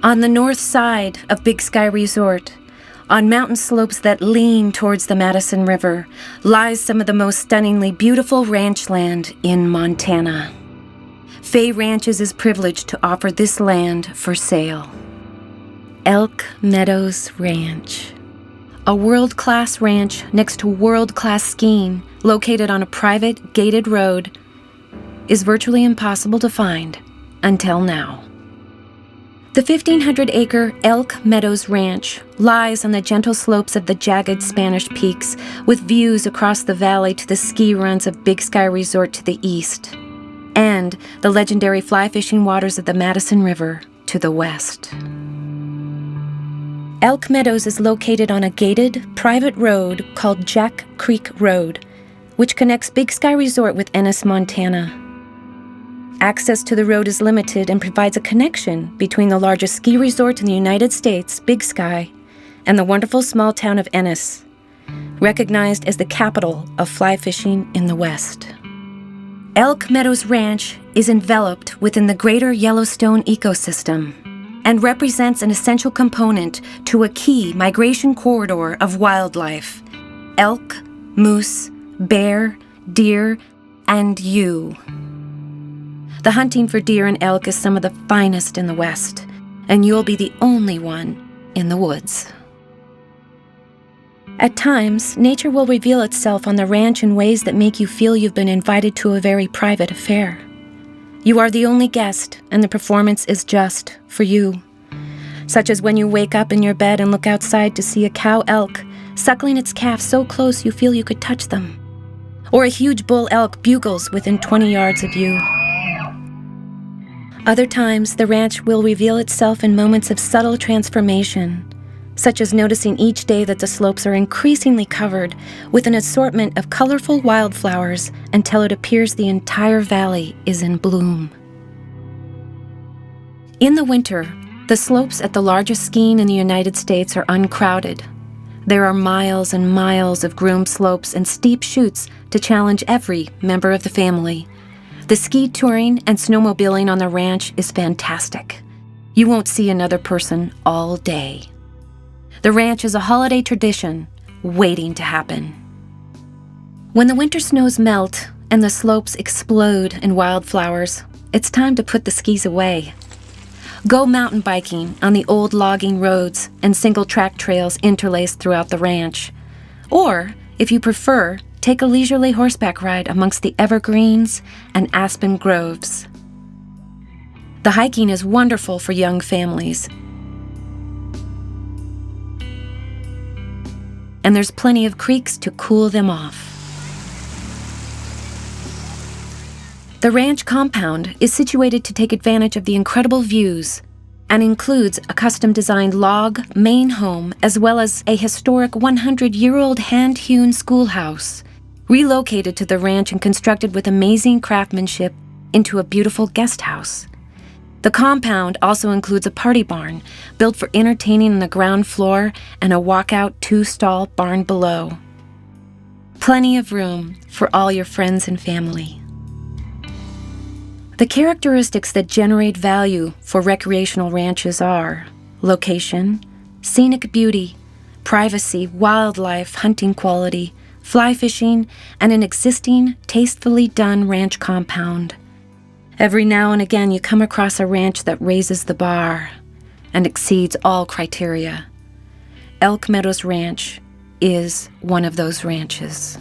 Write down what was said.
On the north side of Big Sky Resort, on mountain slopes that lean towards the Madison River, lies some of the most stunningly beautiful ranch land in Montana. Fay Ranches is privileged to offer this land for sale. Elk Meadows Ranch. A world-class ranch next to world-class skiing, located on a private, gated road, is virtually impossible to find until now. The 1,500-acre Elk Meadows Ranch lies on the gentle slopes of the jagged Spanish Peaks, with views across the valley to the ski runs of Big Sky Resort to the east, and the legendary fly fishing waters of the Madison River to the west. Elk Meadows is located on a gated, private road called Jack Creek Road, which connects Big Sky Resort with Ennis, Montana. Access to the road is limited and provides a connection between the largest ski resort in the United States, Big Sky, and the wonderful small town of Ennis, recognized as the capital of fly fishing in the West. Elk Meadows Ranch is enveloped within the greater Yellowstone ecosystem and represents an essential component to a key migration corridor of wildlife: elk, moose, bear, deer, and you. The hunting for deer and elk is some of the finest in the West, and you'll be the only one in the woods. At times, nature will reveal itself on the ranch in ways that make you feel you've been invited to a very private affair. You are the only guest, and the performance is just for you. Such as when you wake up in your bed and look outside to see a cow elk suckling its calf so close you feel you could touch them, or a huge bull elk bugles within 20 yards of you. Other times, the ranch will reveal itself in moments of subtle transformation, such as noticing each day that the slopes are increasingly covered with an assortment of colorful wildflowers until it appears the entire valley is in bloom. In the winter, the slopes at the largest skiing in the United States are uncrowded. There are miles and miles of groomed slopes and steep chutes to challenge every member of the family. The ski touring and snowmobiling on the ranch is fantastic. You won't see another person all day. The ranch is a holiday tradition waiting to happen. When the winter snows melt and the slopes explode in wildflowers, it's time to put the skis away. Go mountain biking on the old logging roads and single-track trails interlaced throughout the ranch. Or, if you prefer, take a leisurely horseback ride amongst the evergreens and aspen groves. The hiking is wonderful for young families, and there's plenty of creeks to cool them off. The ranch compound is situated to take advantage of the incredible views and includes a custom-designed log main home as well as a historic 100-year-old hand-hewn schoolhouse, relocated to the ranch and constructed with amazing craftsmanship into a beautiful guest house. The compound also includes a party barn built for entertaining on the ground floor and a walkout 2-stall barn below. Plenty of room for all your friends and family. The characteristics that generate value for recreational ranches are location, scenic beauty, privacy, wildlife, hunting quality, fly fishing, and an existing, tastefully done ranch compound. Every now and again, you come across a ranch that raises the bar and exceeds all criteria. Elk Meadows Ranch is one of those ranches.